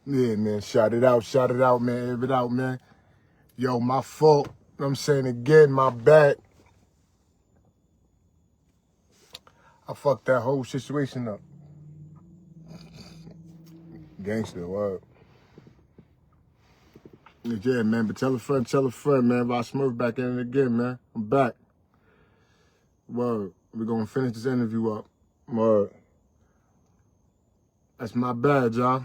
Yeah, man, shout it out, man, air it out, man. Yo, my fault. You know what I'm saying again, my bad. I fucked that whole situation up. Gangster, what? Yeah, man, but tell a friend, man. Rah Smurf back in it again, man. I'm back. Word. We're gonna finish this interview up. Word. That's my bad, y'all.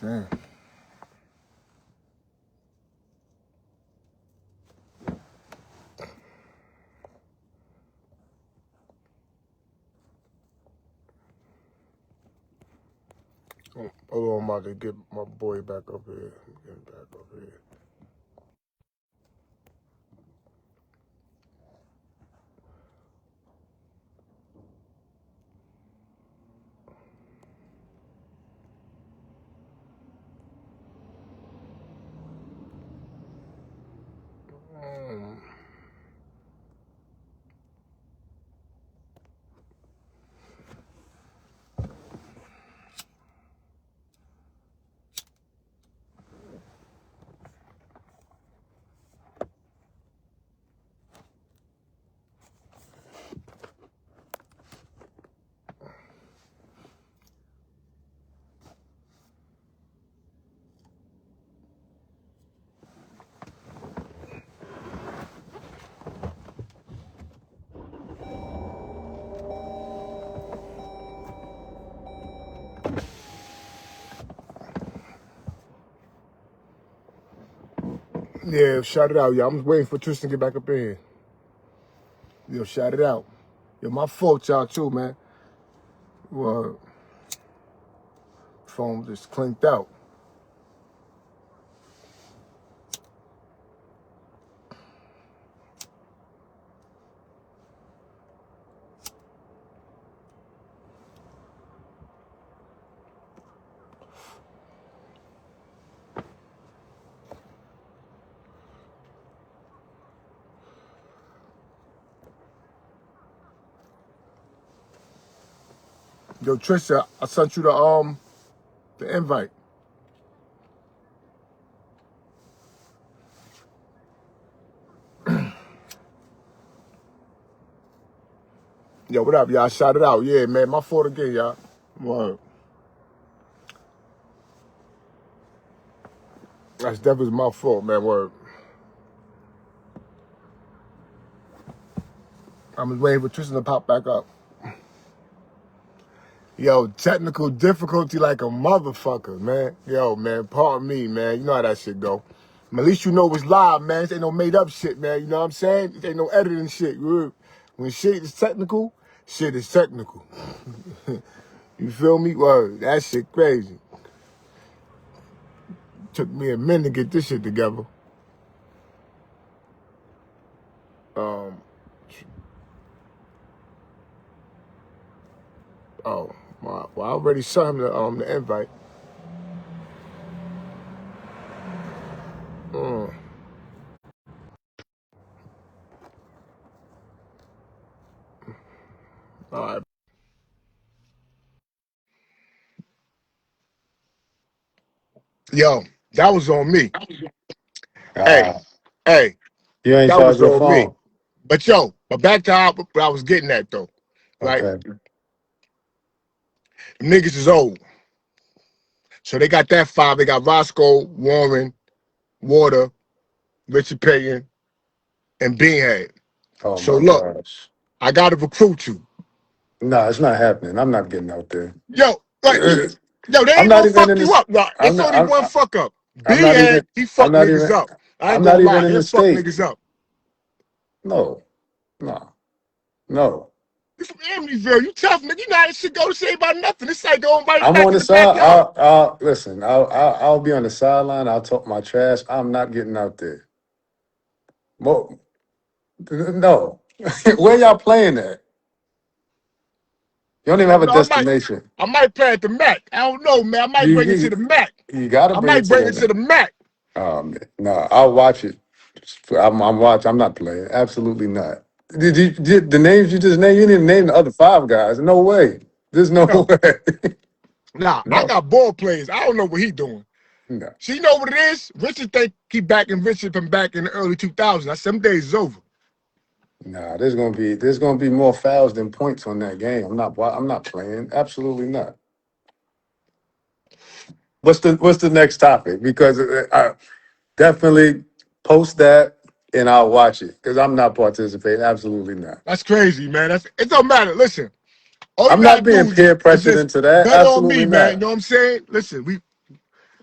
Damn. Hold on, I'm about to get my boy back up here. Get him back up here. Yeah, shout it out, y'all. I'm waiting for Tristan to get back up in here. Yo, shout it out. Yo, my fault, y'all, too, man. Well, phone just clinked out. Yo, Tristan, I sent you the invite. Yo, what up, y'all? Shout it out. Yeah, man, my fault again, y'all. Word. That's definitely my fault, man. Word. I'm just waiting for Tristan to pop back up. Yo, technical difficulty like a motherfucker, man. Yo, man, pardon me, man. You know how that shit go. At least you know it's live, man. This ain't no made up shit, man. You know what I'm saying? It ain't no editing shit. When shit is technical, shit is technical. You feel me? Word. That shit crazy. Took me a minute to get this shit together. Oh, well, I already sent him the invite. All right. Yo, that was on me. Hey, Uh, hey, you ain't that charge was your on me. phone. But back to how I was getting at though, right? Okay. The niggas is old. So they got that five. They got Roscoe, Warren, Water, Richard Payton, and Beanhead. Oh So my look, gosh. I gotta recruit you. No, it's not happening. I'm not getting out there. Yo, like, yo, they I'm ain't not gonna even fuck in you this. up. No, I'm it's not. only one fuck up. I'm not Beanhead, even. he I'm fuck not niggas even. up. I ain't I'm gonna not lie, even in he'll the fuck state. niggas up. No. No. No. You from Amityville, you tough nigga. You know how this shit go. This ain't about nothing. This ain't going right I'm back on in the the side. backyard. I'll listen. I'll be on the sideline. I'll talk my trash. I'm not getting out there. Well, no. Where y'all playing at? You don't even have a No, destination. I might play at the Mac. I don't know, man. I might You bring it to you, the Mac. you got to I bring it might to bring it to them. the Mac. No, I'll watch it. I'm watching. I'm not playing. Absolutely not. Did the names you just named? You didn't name the other five guys. No way. There's no No, way. nah, I No, got ball players. I don't know what he doing. no. So you know what it is? Richard think he back in Richard from back in the early 2000s. That's some days is over. Nah, there's gonna be more fouls than points on that game. I'm not playing. Absolutely not. What's the next topic? Because I definitely post that and I'll watch it because I'm not participating. Absolutely not. That's crazy, man. It don't matter. Listen, all you I'm gotta not being do peer is pressured just into that. bet on me, Absolutely man. You not. know what I'm saying?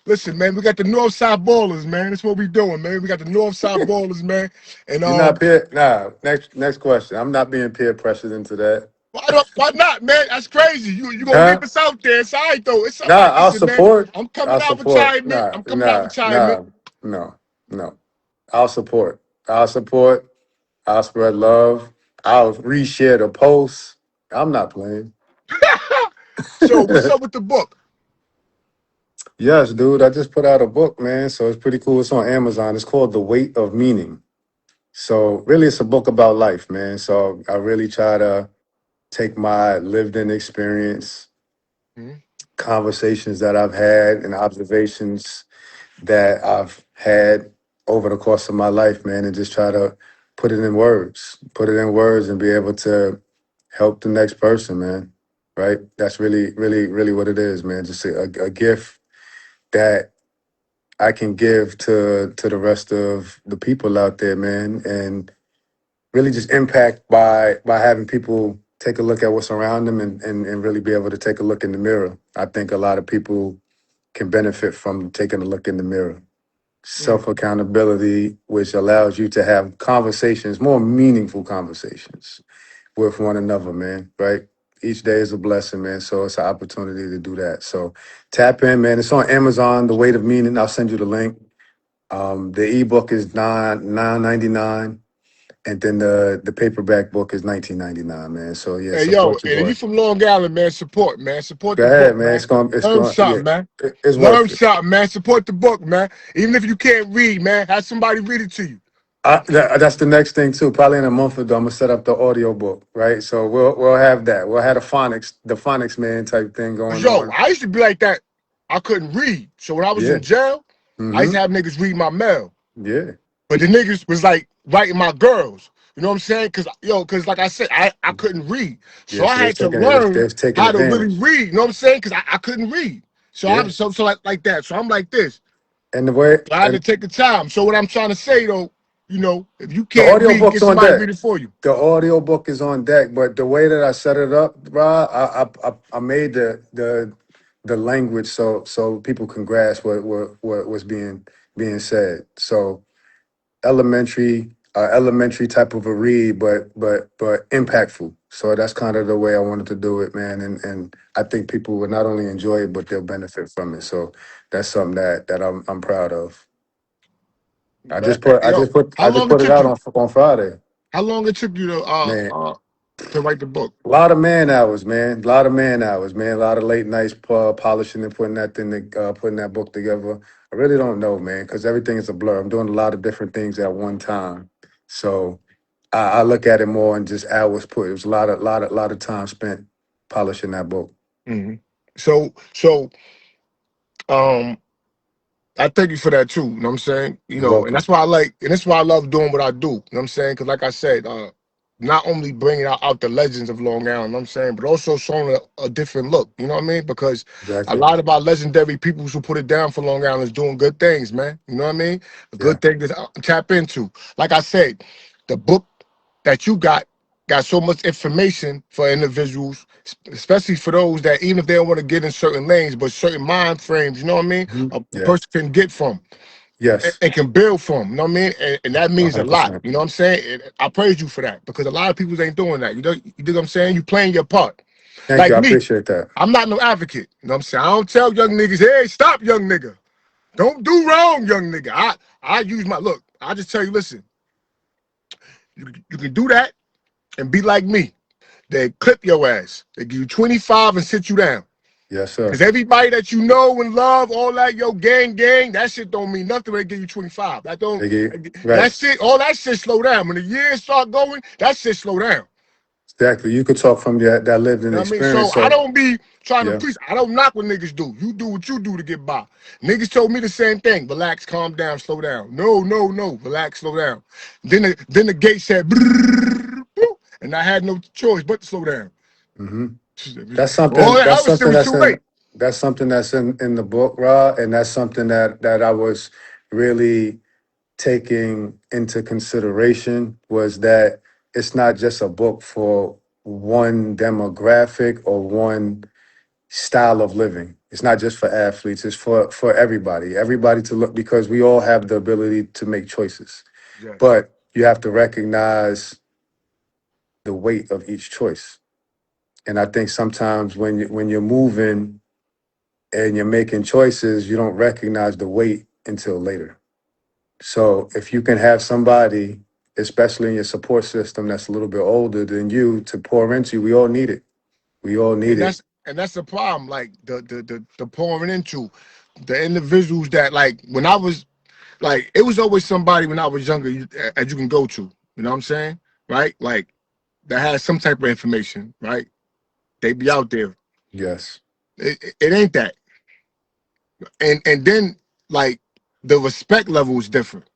Listen, man. We got the Northside Ballers, man. That's what we doing, man. We got the Northside Ballers, man. And You're not peer. Nah. Next question. I'm not being peer pressured into that. why not, man? That's crazy. You gonna leave Huh? us out there? It's all right though. It's all Nah. right. I'll Listen, man. support. I'm coming I'll out with support. retirement. Nah. I'm coming out with Nah. retirement. Nah. No. No. I'll support. I'll support. I'll spread love. I'll reshare the posts. I'm not playing. So what's up with the book? Yes, dude. I just put out a book, man. So it's pretty cool. It's on Amazon. It's called The Weight of Meaning. So really, it's a book about life, man. So I really try to take my lived in experience, Hmm? conversations that I've had, and observations that I've had over the course of my life, man, and just try to put it in words and be able to help the next person, man. Right? That's really, really, really what it is, man. Just a gift that I can give to the rest of the people out there, man, and really just impact by having people take a look at what's around them and really be able to take a look in the mirror. I think a lot of people can benefit from taking a look in the mirror. Mm. Self accountability, which allows you to have conversations, more meaningful conversations with one another, man, right? Each day is a blessing, man. So it's an opportunity to do that. So tap in, man. It's on Amazon, The Weight of Meaning. I'll send you the link. The ebook is nine 99, and then the paperback book is 19.99, man. So yeah, Hey, yo, support your and boy. you from Long Island, man. Support, man. Support Go the book, ahead, man. man. It's going, Learn yeah, something, man. it's Learn worth it. something, man. Support the book, man. Even if you can't read, man, have somebody read it to you. That's the next thing too. Probably in a month or two, I'm gonna set up the audio book, right? So we'll have that. We'll have the phonics man type thing Cause going yo, on. I used to be like that. I couldn't read. So when I was Yeah. in jail, I used Mm-hmm. to have niggas read my mail. Yeah. But the niggas was like writing my girls. You know what I'm saying? Cause like I said, I couldn't read. So Yes, I they was had to taking they was, they learn was taking how to really advantage. read. You know what I'm saying? Cause I couldn't read. So I Yeah. was so like that. So I'm like this. And the way So I had to and take the time. So what I'm trying to say though, if you the can't audio read, book's get on somebody deck. to read it for you. The audio book is on deck, but the way that I set it up, Rob, I made the language so people can grasp what was being said. So elementary type of a read, but impactful. So that's kind of the way I wanted to do it, man. And I think people would not only enjoy it, but they'll benefit from it. So that's something that I'm proud of. I Man, just put I yo, just put how I just long it put it took out you? on Friday, How long it took you man. to write the book? A lot of man hours, man. A lot of man hours, man. A lot of late nights polishing and putting that book together. I really don't know, man, because everything is a blur. I'm doing a lot of different things at one time, so I look at it more and just hours put. It was a lot of time spent polishing that book. Hmm. So um I thank you for that too. You know what I'm saying? You're And welcome. that's why I like, and that's why I love doing what I do. You know what I'm saying? Because like I said, not only bringing out the legends of Long Island, you know what I'm saying, but also showing a different look. You know what I mean? Because a Exactly. lot of our legendary people who put it down for Long Island is doing good things, man. You know what I mean? A Yeah. good thing to tap into. Like I said, the book that you got so much information for individuals, especially for those that even if they don't want to get in certain lanes, but certain mind frames, you know what I mean? Mhm. A Yeah. person can get from Yes. and can build from. You know what I mean? And that means a lot. 100%. You know what I'm saying? And I praise you for that because a lot of people ain't doing that. You know what I'm saying? You playing your part. Thank you. Like I me, appreciate that. I'm not no advocate. You know what I'm saying? I don't tell young niggas, hey, stop, young nigga. Don't do wrong, young nigga. I use my look. I just tell you, listen, you can do that and be like me. They clip your ass. They give you 25 and sit you down. Yes, sir. Cause everybody that you know and love, all that, yo, gang, that shit don't mean nothing when they give you 25. That don't, They get that right. shit, all that shit slow down. When the years start going, that shit slow down. Exactly. You could talk from that lived in You know what I mean? So experience. I So don't be trying to yeah. preach. I don't knock what niggas do. You do what you do to get by. Niggas told me the same thing. Relax, calm down, slow down. No. Relax, slow down. Then the gate said, "Brrrr," boop, and I had no choice but to slow down. hmm That's All something. that That's other shit something was too late. that's in the book, Ra, and that's something that I was really taking into consideration was that it's not just a book for one demographic or one style of living. It's not just for athletes, it's for everybody. Everybody to look because we all have the ability to make choices. Yes. But you have to recognize the weight of each choice. And I think sometimes when you're moving and you're making choices, you don't recognize the weight until later. So if you can have somebody, especially in your support system, that's a little bit older than you to pour into, we all need it. We all need And it. that's the problem. Like the pouring into the individuals that like when I was like it was always somebody when I was younger as you can go to. You know what I'm saying? Right? Like that has some type of information, right? They be out there. Yes. It ain't that. And then like the respect level is different,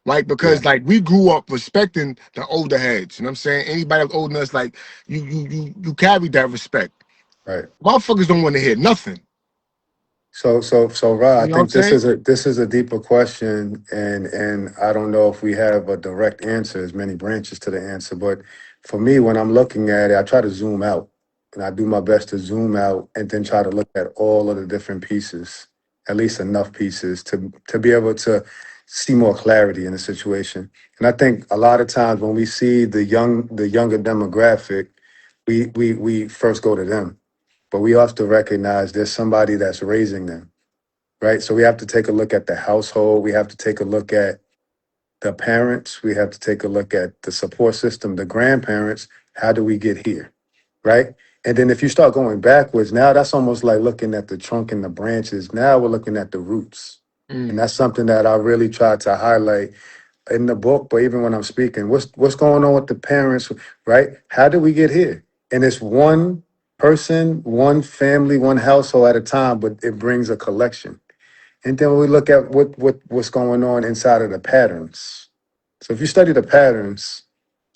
right? Yeah. Because like we grew up respecting the older heads. You know what I'm saying? Anybody that's older than us, like you carry that respect. Right. Motherfuckers don't want to hear nothing. So Ra, I You know what I'm think saying? this is a deeper question, and I don't know if we have a direct answer. There's many branches to the answer, but for me, when I'm looking at it, I try to zoom out, and I do my best to zoom out, and then try to look at all of the different pieces, at least enough pieces to be able to see more clarity in the situation. And I think a lot of times when we see the younger demographic, we first go to them, but we have to recognize there's somebody that's raising them, right? So we have to take a look at the household. We have to take a look at the parents. We have to take a look at the support system, the grandparents. How do we get here, right? And then if you start going backwards, now that's almost like looking at the trunk and the branches. Now we're looking at the roots. And Mm. that's something that I really try to highlight in the book, but even when I'm speaking, what's going on with the parents, right? How did we get here? And it's one person, one family, one household at a time, but it brings a collection. And then we look at what's going on inside of the patterns. So if you study the patterns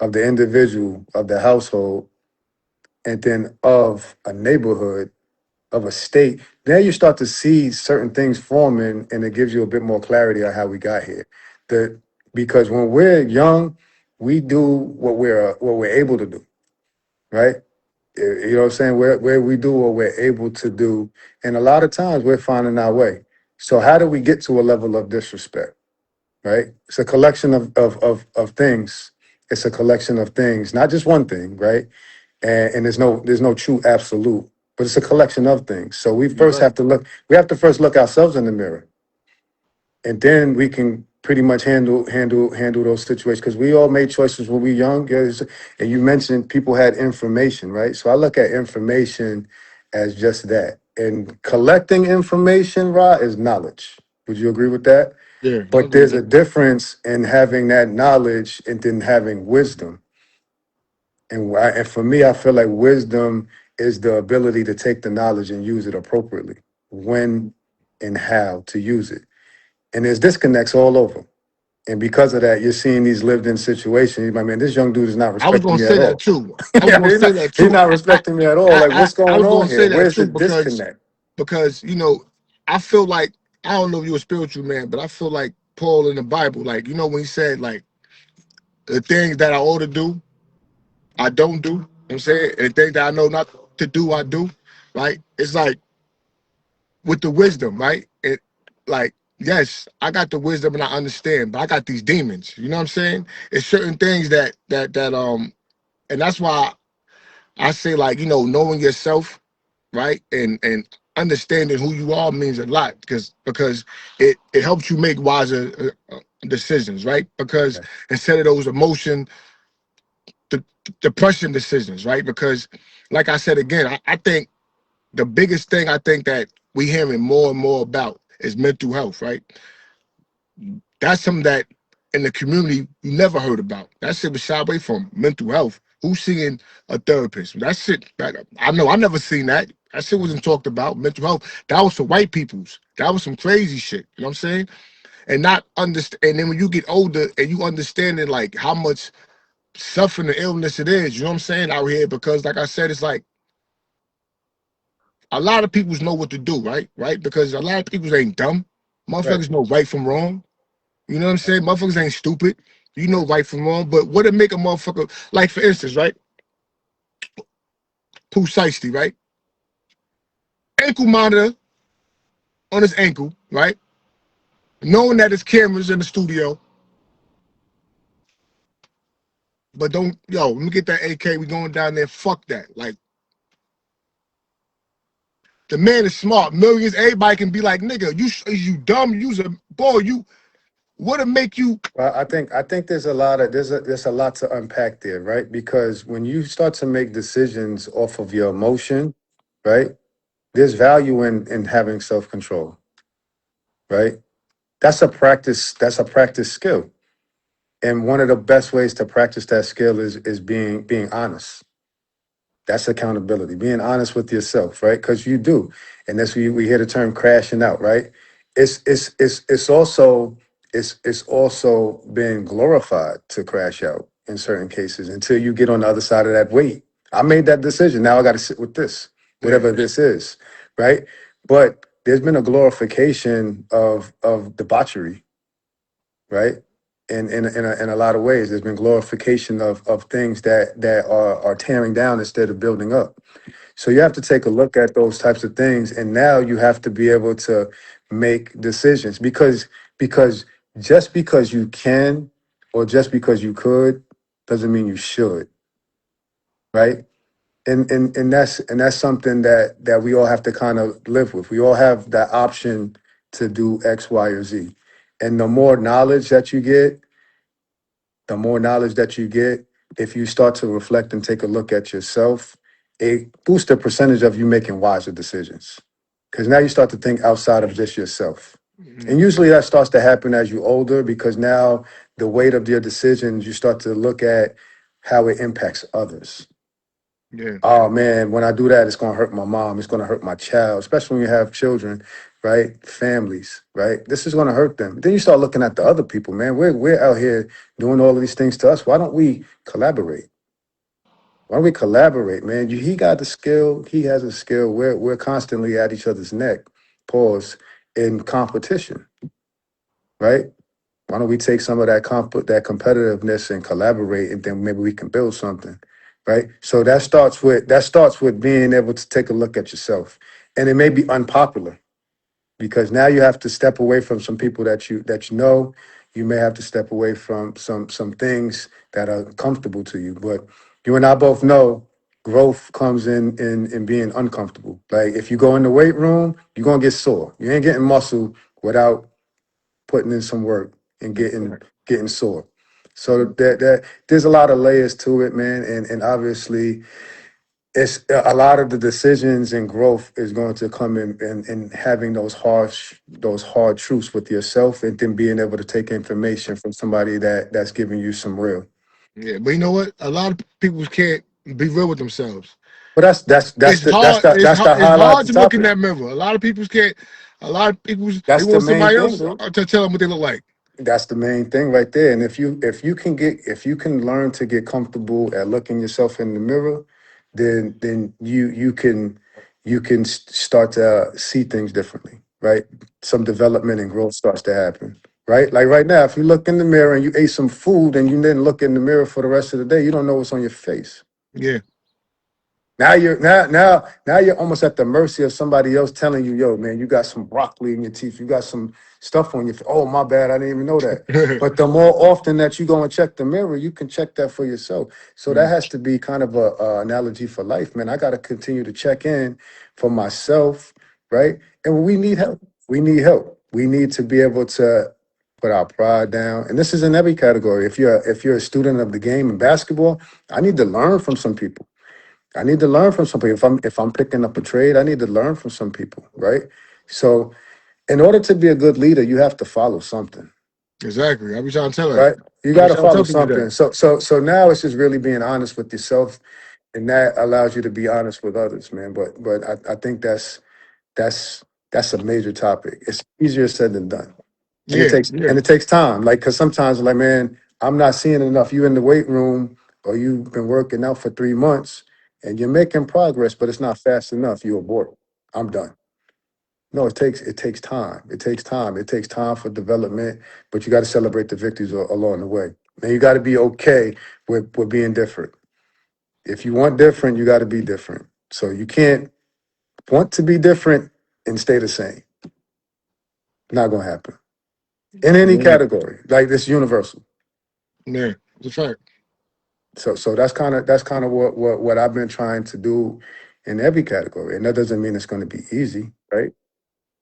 of the individual, of the household, and then of a neighborhood, of a state, then you start to see certain things forming, and it gives you a bit more clarity on how we got here. The Because when we're young, we do what we're able to do, right? You know what I'm saying? Where we do what we're able to do, and a lot of times we're finding our way. So how do we get to a level of disrespect? Right? It's a collection of things. It's a collection of things, not just one thing, right? And there's no true absolute, but it's a collection of things. So we You're first right. have to look. We have to first look ourselves in the mirror, and then we can pretty much handle those situations because we all made choices when we were young. Yes. And you mentioned people had information, right? So I look at information as just that, and collecting information, Ra, is knowledge. Would you agree with that? Yeah, I But agree with there's a that. difference in having that knowledge and then having wisdom. And for me, I feel like wisdom is the ability to take the knowledge and use it appropriately, when and how to use it. And there's disconnects all over. And because of that, you're seeing these lived in situations. I mean, this young dude is not I was respecting gonna me at say that all. too. I was Yeah, gonna say that he's too. not respecting me at all. Like, what's I going was on gonna here? say that Where's the too disconnect? because I feel like I don't know if you're a spiritual man, but I feel like Paul in the Bible, like when he said like the things that I ought to do, I don't do. You know what I'm saying, and the things that I know not to do, I do. Right? It's like with the wisdom, right? It like yes, I got the wisdom and I understand, but I got these demons. You know what I'm saying? It's certain things that and that's why I say like knowing yourself, right, and understanding who you are means a lot because it helps you make wiser decisions, right? Because Yes. instead of those depression decisions, right? Because like I said again, I think the biggest thing I think that we hearing more and more about is mental health, right? That's something that in the community you never heard about. That shit was shied away from. Mental health. Who's seeing a therapist? That shit. I know. I never seen that. That shit wasn't talked about. Mental health. That was for white peoples. That was some crazy shit. You know what I'm saying? And not understand. And then when you get older and you understanding like how much suffering and illness it is. You know what I'm saying out here? Because like I said, it's like a lot of people know what to do, right? Right? Because a lot of people ain't dumb. Right. Motherfuckers know right from wrong. You know what I'm saying? Motherfuckers ain't stupid. You know right from wrong. But what it make a motherfucker like, for instance, right? Pooh Shiesty, right? Ankle monitor on his ankle, right? Knowing that his cameras in the studio, but don't let me get that AK. We going down there. Fuck that. Like the man is smart. Millions. Everybody can be like, nigga, you dumb. You's a boy. You what'll make you? Well, I think there's a lot to unpack there, right? Because when you start to make decisions off of your emotion, right? There's value in having self-control, right? That's a practice skill. And one of the best ways to practice that skill is being honest. That's accountability, being honest with yourself, right? Because you do, and that's we hear the term crashing out, right? It's also been glorified to crash out in certain cases until you get on the other side of that weight. I made that decision. Now I got to sit with this, Yeah, whatever this is, right? But there's been a glorification of debauchery, right? In a lot of ways, there's been glorification of things that are tearing down instead of building up. So you have to take a look at those types of things, and now you have to be able to make decisions because just because you can or just because you could doesn't mean you should, right? And that's something that we all have to kind of live with. We all have that option to do X, Y, or Z, and the more knowledge that you get, if you start to reflect and take a look at yourself, it boosts the percentage of you making wiser decisions. Because now you start to think outside of just yourself. And mm, usually that starts to happen as you older because now the weight of your decisions, you start to look at how it impacts others. yeah, Oh man, when I do that, it's gonna hurt my mom. It's gonna hurt my child, especially when you have children, right? Families, right? This is gonna hurt them. Then you start looking at the other people, man. We're out here doing all of these things to us. Why don't we collaborate? Why don't we collaborate, man? He got the skill, he has a skill. We're constantly at each other's neck, pause, in competition, right? Why don't we take some of that competitiveness and collaborate, and then maybe we can build something, right? So that starts with being able to take a look at yourself, and it may be unpopular because now you have to step away from some people that you know. You may have to step away from some things that are comfortable to you, but you and I both know growth comes in being uncomfortable. Like if you go in the weight room, you're gonna get sore. You ain't getting muscle without putting in some work and getting sore. So that there's a lot of layers to it, man, and obviously it's a lot of the decisions and growth is going to come in having those hard truths with yourself, and then being able to take information from somebody that's giving you some real. yeah. But you know what? A lot of people can't be real with themselves. But that's It's the that's hard. the It's that's hard. the It's highlight of hard the to look in topic. that mirror. A lot of people can't. A lot of people they That's the want main somebody thing, else bro. to tell them what they look like. That's the main thing right there. And if you can learn to get comfortable at looking yourself in the mirror, then you can start to see things differently, right? Some development and growth starts to happen, right? Like right now, if you look in the mirror and you ate some food and you didn't look in the mirror for the rest of the day, you don't know what's on your face. Yeah, Now you're almost at the mercy of somebody else telling you, "Yo, man, you got some broccoli in your teeth. You got some stuff on your face. Oh, my bad, I didn't even know that." But the more often that you go and check the mirror, you can check that for yourself. So that Mm, has to be kind of a analogy for life, man. I got to continue to check in for myself, right? And we need help. We need help. We need to be able to put our pride down. And this is in every category. If you're a student of the game in basketball, I need to learn from some people. I need to learn from some people. If I'm picking up a trade, I need to learn from some people, right? So in order to be a good leader, you have to follow something, Exactly. I be trying to tell that. right? You I be got to trying to follow tell people something. that. So now it's just really being honest with yourself, and that allows you to be honest with others, man. But I think that's that's a major topic. It's easier said than done, and it Yeah, takes yeah, and it takes time. Like, because sometimes, like, man, I'm not seeing enough. You in the weight room, or you've been working out for 3 months, and you're making progress, but it's not fast enough. You abort. I'm done. No, it takes time. It takes time. It takes time for development, but you got to celebrate the victories along the way. And you got to be okay with being different. If you want different, you got to be different. So you can't want to be different and stay the same. Not gonna happen in any yeah, category. Like, this universal. yeah. It's a fact. So that's kind of what I've been trying to do in every category, and that doesn't mean it's going to be easy, right?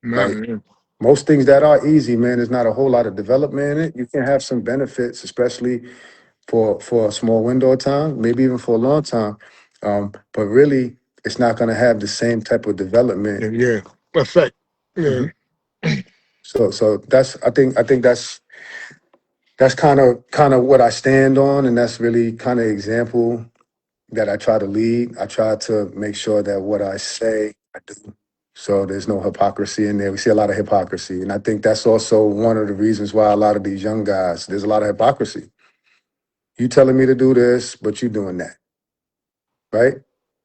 Nah, Like, yeah. most things that are easy, man, there's not a whole lot of development in it. You can have some benefits, especially for a small window of time, maybe even for a long time. But really, it's not going to have the same type of development. Yeah, yeah. A fact. Yeah. Mhm. So I think that's kind of what I stand on, and that's really kind of example that I try to lead. I try to make sure that what I say, I do. So there's no hypocrisy in there. We see a lot of hypocrisy. And I think that's also one of the reasons why a lot of these young guys, there's a lot of hypocrisy. You telling me to do this, but you doing that, right?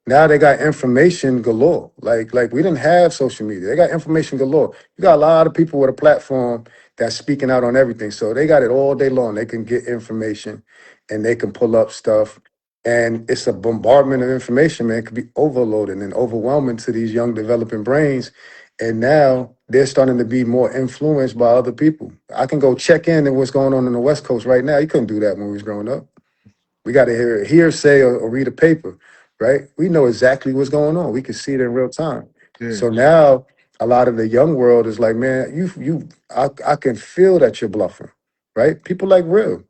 Now they got information galore. Like we didn't have social media. They got information galore. You got a lot of people with a platform that's speaking out on everything. So they got it all day long. They can get information and they can pull up stuff. And it's a bombardment of information, man. It could be overloading and overwhelming to these young developing brains. And now they're starting to be more influenced by other people. I can go check in on what's going on in the West Coast right now. You couldn't do that when we was growing up. We got to hear hearsay or read a paper, right? We know exactly what's going on. We can see it in real time. Yeah. So now a lot of the young world is like, man, I can feel that you're bluffing, right? People like real.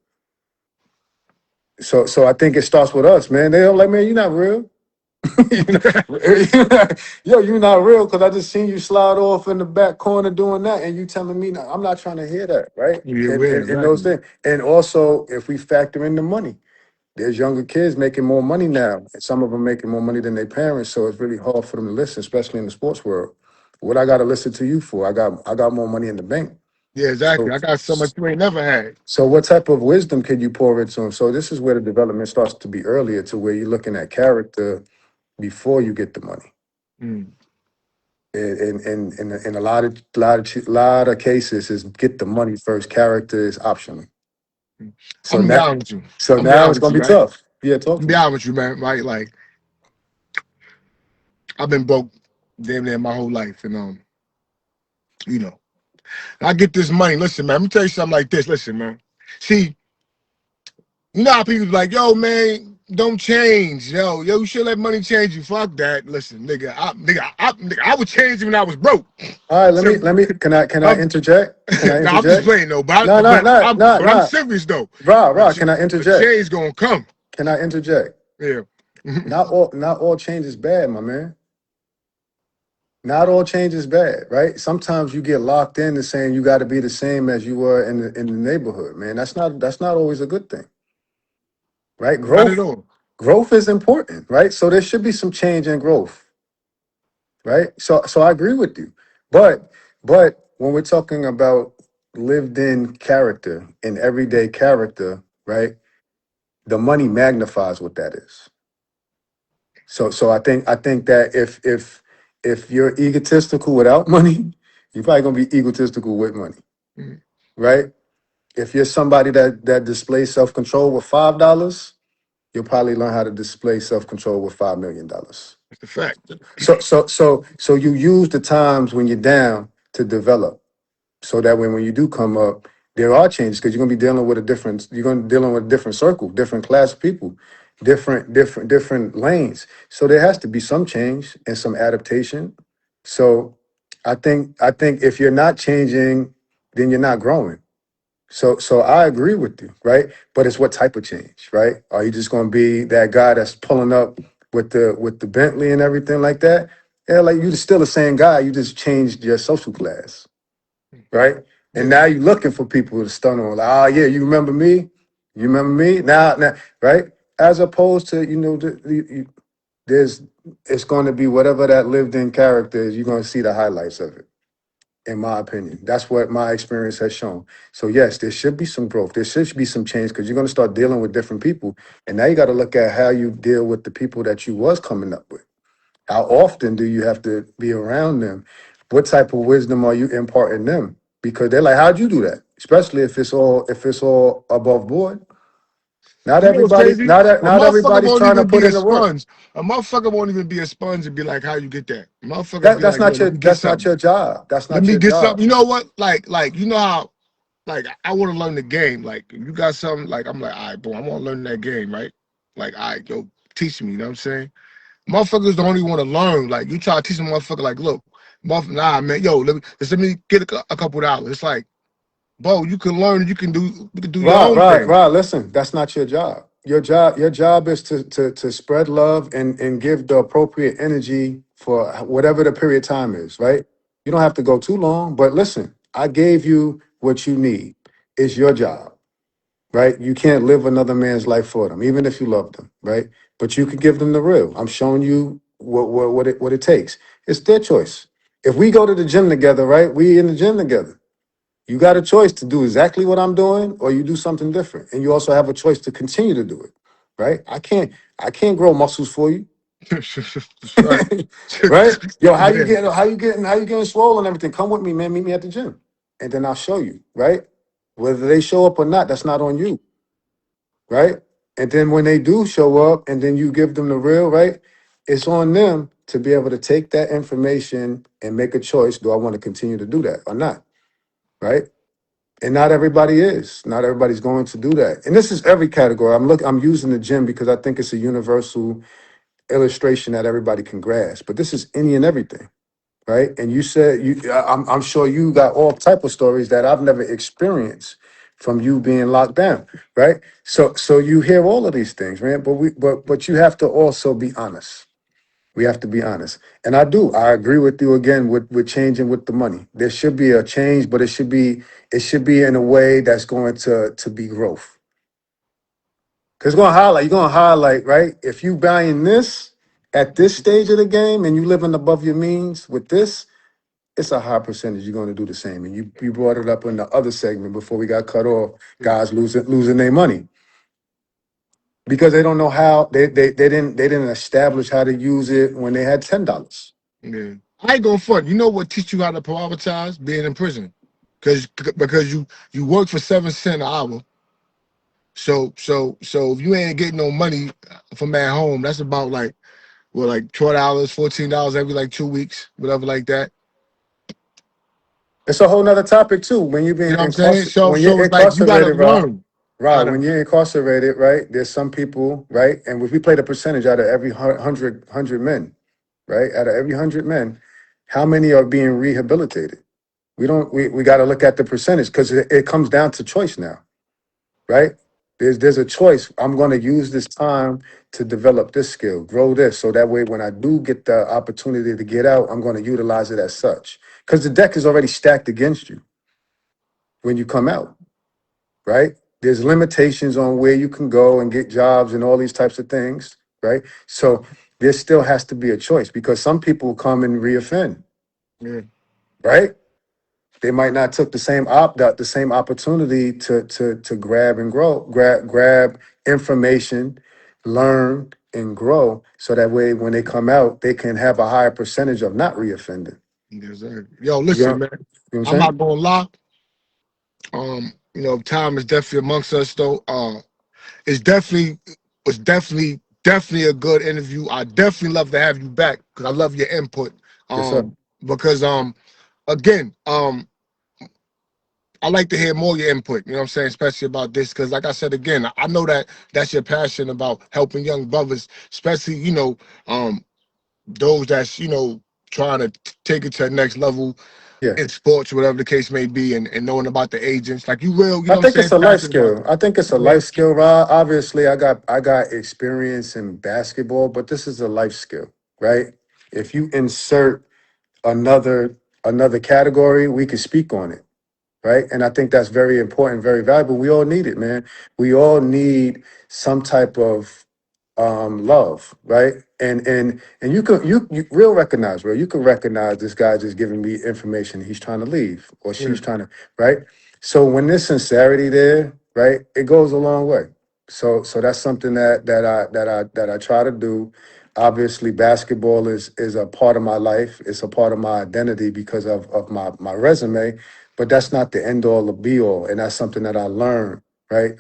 So I think it starts with us, man. They're like, man, you're not real. You're not real because I just seen you slide off in the back corner doing that, and you telling me, I'm not trying to hear that, right? Yeah, And those exactly. things, and also if we factor in the money. There's younger kids making more money now, and some of them making more money than their parents. So it's really hard for them to listen, especially in the sports world. What I got to listen to you for? I got more money in the bank. Yeah, exactly. So, I got so much you ain't never had. so what type of wisdom can you pour into them? So this is where the development starts to be earlier, to where you're looking at character before you get the money. Mm. In a lot of cases, is get the money first. Character is optional. I'm So gonna be now, honest with you. so I'm gonna be now it's honest with gonna you, be right? tough. Yeah, talk I'm to gonna be me. honest with you, man. Right? Like I've been broke damn near my whole life, and you know, I get this money. Listen, man. Let me tell you something like this. Listen, man. See, you know how people like, yo, man, don't change. Yo, you should let money change you. Fuck that. Listen, nigga, I would change when I was broke. All right, let So me let me can I I'm, interject? Can I nah, I'm just interject? playing though, but No, no, no, no, I'm no. serious though. Rah, can I A interject? change gonna come. Can I interject? Yeah. Not all change is bad, my man. Not all change is bad, right? Sometimes you get locked into saying you got to be the same as you were in the neighborhood, man. That's not always a good thing, right? Not at Growth all. growth is important, right? So there should be some change and growth, right? So I agree with you. But when we're talking about lived in character and everyday character, right? The money magnifies what that is. So I think that if you're egotistical without money, you're probably gonna be egotistical with money, Mm, right? If you're somebody that displays self-control with $5, you'll probably learn how to display self-control with $5 million. that's the fact. So you use the times when you're down to develop, so that when you do come up, there are changes because you're gonna be dealing with you're gonna be dealing with a different circle, different class of people, different lanes. So there has to be some change and some adaptation. So I think if you're not changing, then you're not growing. So I agree with you, right? But it's what type of change, right? Are you just gonna be that guy that's pulling up with the Bentley and everything like that. Yeah, like you're still the same guy. You just changed your social class, right? And Yeah. now you're looking for people to stun on. Like, oh yeah, you remember me? You remember me? Now, right? As opposed to there's it's going to be whatever that lived in character is. You're going to see the highlights of it. In my opinion, that's what my experience has shown. So yes, there should be some growth. There should be some change because you're going to start dealing with different people, and now you got to look at how you deal with the people that you was coming up with. How often do you have to be around them? What type of wisdom are you imparting them? Because they're like, how'd you do that? Especially if it's all above board. Not You know what's everybody, crazy? not everybody's Won't trying to even put be a in the work. sponge. A motherfucker won't even be a sponge and be like, how you get that? A motherfucker be That's like, yo, not let your me get that's not something. your job. That's Let not me your get job. something. You know what? Like, you know how, like, I want to learn the game. Like, if you got something, like, I'm like, all right, boy, I want to learn that game, right? Like, all right, yo, teach me, you know what I'm saying? Motherfuckers don't even want to learn. Like, you try to teach a motherfucker, like, look, motherfucker, nah, man, yo, let me get a couple dollars. It's like, bro, you can learn, you can do your Right, own right, thing. right. Listen, that's not your job. Your job is to spread love and give the appropriate energy for whatever the period of time is, right? You don't have to go too long, but listen, I gave you what you need. It's your job, right? You can't live another man's life for them, even if you love them, right? But you can give them the real. I'm showing you what it takes. It's their choice. If we go to the gym together, right? We in the gym together. You got a choice to do exactly what I'm doing, or you do something different. And you also have a choice to continue to do it, right? I can't grow muscles for you. That's right. Right? Yo, how you Yeah. getting how you getting swollen and everything? Come with me, man. Meet me at the gym. And then I'll show you, right? Whether they show up or not, that's not on you, right? And then when they do show up and then you give them the real, right? It's on them to be able to take that information and make a choice. Do I want to continue to do that or not? Right? And not everybody is. Not everybody's going to do that. And this is every category. I'm using the gym because I think it's a universal illustration that everybody can grasp. But this is any and everything, right? And you said I'm sure you got all type of stories that I've never experienced from you being locked down, right? So you hear all of these things, man. But you have to also be honest. We have to be honest. And I do. I agree with you again with changing with the money. There should be a change, but it should be in a way that's going to be growth. Because you're gonna highlight, right? If you buying this at this stage of the game and you living above your means with this, it's a high percentage you're gonna do the same. And you brought it up in the other segment before we got cut off, guys losing their money. Because they don't know how they didn't establish how to use it when they had $10. Yeah. I ain't gonna front. You know what teach you how to prioritize? Being in prison. Because you work for 7 cents an hour. So if you ain't getting no money from at home, that's about like like $12, $14 every like 2 weeks, whatever like that. It's a whole nother topic too. When you're You being know what I'm saying? incarcerated, So when you're so it's like you gotta incarcerated, Rob, learn right? how When to. you're incarcerated, right? There's some people, right? And if we played a percentage out of every hundred men, right? Out of every 100 men, how many are being rehabilitated? We don't. We got to look at the percentage because it comes down to choice now, right? There's a choice. I'm going to use this time to develop this skill, grow this, so that way when I do get the opportunity to get out, I'm going to utilize it as such. Because the deck is already stacked against you when you come out, right? There's limitations on where you can go and get jobs and all these types of things, right? So there still has to be a choice because some people come and reoffend, Yeah, right? They might not took the same opportunity to grab and grow, grab information, learn and grow, so that way when they come out, they can have a higher percentage of not reoffending. exactly. Yo, You know, listen, you man. know what I'm I'm saying? not gonna lie. Time is definitely amongst us though. It's definitely a good interview. I definitely love to have you back because I love your input. Yes, sir. Because again, I like to hear more of your input, you know what I'm saying, especially about this, because like I said again, I know that that's your passion about helping young brothers, especially, those that's, trying to take it to the next level. in sports, whatever the case may be, and knowing about the agents. Like you will, you I know what I'm think it's saying? a life Passionate about skill. I think it's a it. life skill, Rod. Obviously, I got experience in basketball, but this is a life skill, right? If you insert another another category, we could speak on it, right? And I think that's very important, very valuable. We all need it, man. We all need some type of love, right? And you real recognize, bro. You can recognize this guy just giving me information he's trying to leave or Yeah. she's trying to, right? So when there's sincerity there, right, it goes a long way. So that's something that I try to do. Obviously, basketball is a part of my life. It's a part of my identity because of my resume, but that's not the end all or be all. And that's something that I learned, right?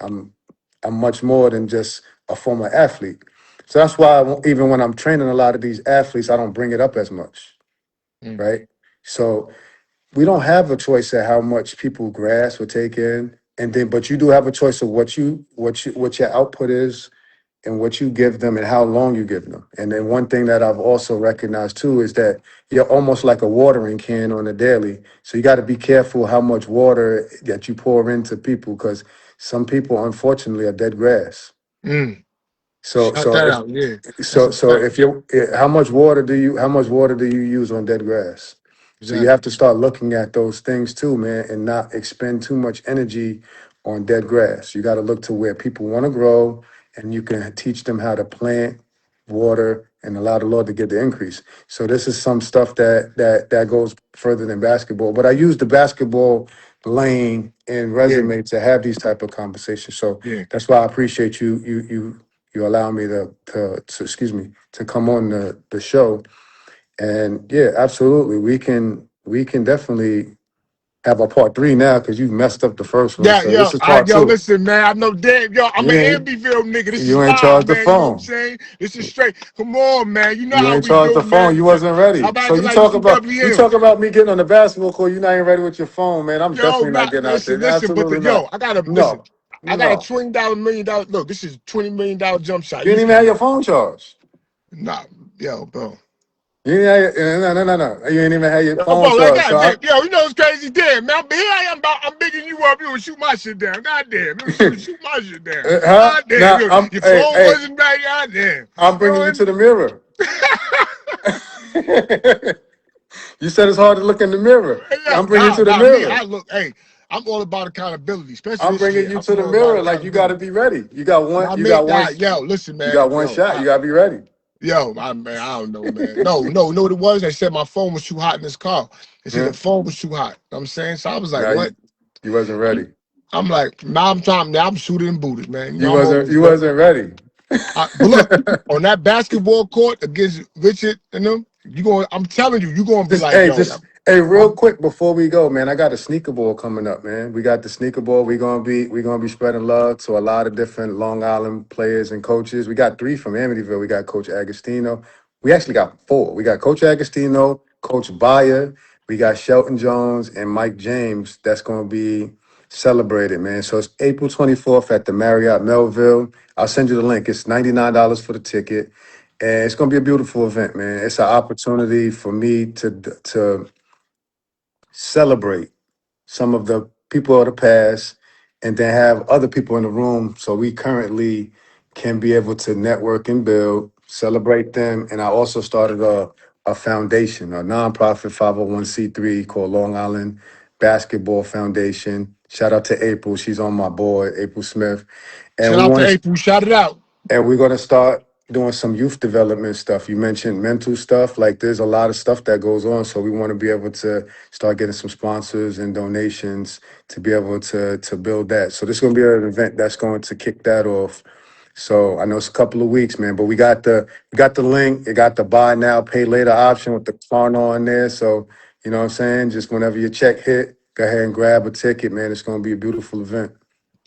I'm much more than just a former athlete. So that's why even when I'm training a lot of these athletes, I don't bring it up as much, Mm. right? So we don't have a choice at how much people grasp or take in, and then but you do have a choice of what your output is and what you give them and how long you give them. And then one thing that I've also recognized too is that you're almost like a watering can on a daily. So you got to be careful how much water that you pour into people because some people unfortunately are dead grass. Mm. So Shout so that if out. Yeah, that's so a so fact. if you how much water do you use on dead grass? So you have Exactly. to start looking at those things too, man, and not expend too much energy on dead grass. You got to look to where people want to grow, and you can teach them how to plant, water, and allow the Lord to get the increase. So this is some stuff that goes further than basketball. But I use the basketball lane and Yeah, resume to have these type of conversations. So yeah. that's why I appreciate you allow me to excuse me to come on the show. And yeah, absolutely, we can definitely have a part three now because you messed up the first one. Yeah, So this is part yo, two. listen, man. I know Dave. Yo, I'm You an ain't Ambyville nigga. This is you ain't live, charged the man. You know what I'm phone. saying? This is straight. Come on, man. You know You how ain't we charged do, the phone. man. You wasn't ready. Stop So acting like this is you WM. talk about me getting on the basketball court. You not even ready with your phone, man. I'm Yo, definitely not not getting out there. listen, but Absolutely not. I gotta listen. No, I got a no. $20 million. Look, this is $20 million jump shot. You You didn't even have your phone charged. nah, yo, bro. You didn't have no. You ain't even have your Yo, phone bro, like charged. So I, goddamn, yo, you know it's crazy, damn, man. But here I am, I'm bigging you up. You gonna shoot my shit down, goddamn. You shoot my shit down, huh? goddamn. Now Yo, I'm your hey phone hey. wasn't back, goddamn. I'm bringing you Yo, to the mirror. You said it's hard to look in the mirror. yo, I'm bringing you to the nah, me. mirror. I look, hey, I'm all about accountability, especially I'm this bringing year. you to I'm the all about mirror. Like you got to accountability. be ready. You got one. I You mean, got one. yo, listen, You man, got one shot. You got to be ready. Man, I don't know, man. No, know what it was? They said my phone was too hot in this car. They said Yeah. the phone was too hot. You know what I'm saying? So I was like, Now what? you wasn't ready. I'm like, now I'm trying, now I'm shooting and booted, man. You know, You I'm wasn't. always You ready. wasn't ready. But look, on that basketball court against Richard and them, I'm telling you, you're gonna be like, yo, Just hey, real I'm, quick before we go, man. I got a sneaker ball coming up, man. We got the sneaker ball. We gonna be spreading love to a lot of different Long Island players and coaches. We got three from Amityville. We got Coach Agostino. We actually got four. We got Coach Agostino, Coach Byer. We got Shelton Jones and Mike James. That's gonna be celebrated, man. So it's April 24th at the Marriott Melville. I'll send you the link. It's $99 for the ticket. And it's gonna be a beautiful event, man. It's an opportunity for me to celebrate some of the people of the past, and then have other people in the room so we currently can be able to network and build, celebrate them. And I also started a foundation, a nonprofit 501c3 called Long Island Basketball Foundation. Shout out to April. She's on my board, April Smith. And shout we out want to to April, shout it out. and we're going to start doing some youth development stuff. You mentioned mental stuff. Like there's a lot of stuff that goes on. So we want to be able to start getting some sponsors and donations to be able to build that. So this is going to be an event that's going to kick that off. So I know it's a couple of weeks, man, but we got the link. It got the buy now, pay later option with the Klarna on there. So you know what I'm saying? Just whenever your check hit, go ahead and grab a ticket, man. It's going to be a beautiful event.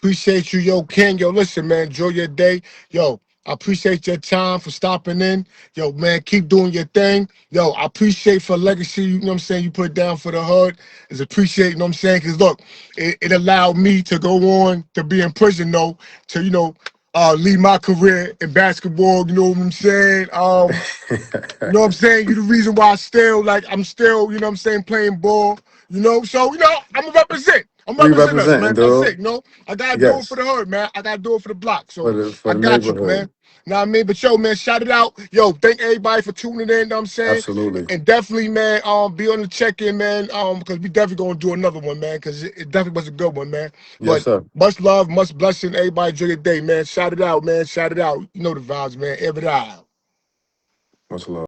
Appreciate you, yo, King. Yo, listen, man, enjoy your day. Yo, I appreciate your time for stopping in. Yo, man, keep doing your thing. Yo, I appreciate for legacy, you know what I'm saying, you put down for the hood. Is appreciate, you know what I'm saying? Because look, it allowed me to go on to be in prison, though, to, leave my career in basketball, you know what I'm saying? You know what I'm saying? You the reason why I'm still, you know what I'm saying, playing ball. You know, so I'm gonna represent. I'm We represent us, representing, man. That's it. dude. I gotta do it for Yes, the hood, man. I gotta do it for the block. for So the I got you, neighborhood. man. Know what I mean? But yo, man, shout it out. Yo, thank everybody for tuning in. Know what I'm saying, Absolutely. and definitely, man, be on the check-in, man. Because we definitely gonna do another one, man. Because it definitely was a good one, man. Yes, But sir. much love, much blessing. Everybody enjoy your day, man. Shout it out, man. Shout it out. You know the vibes, man. Every out. Much love.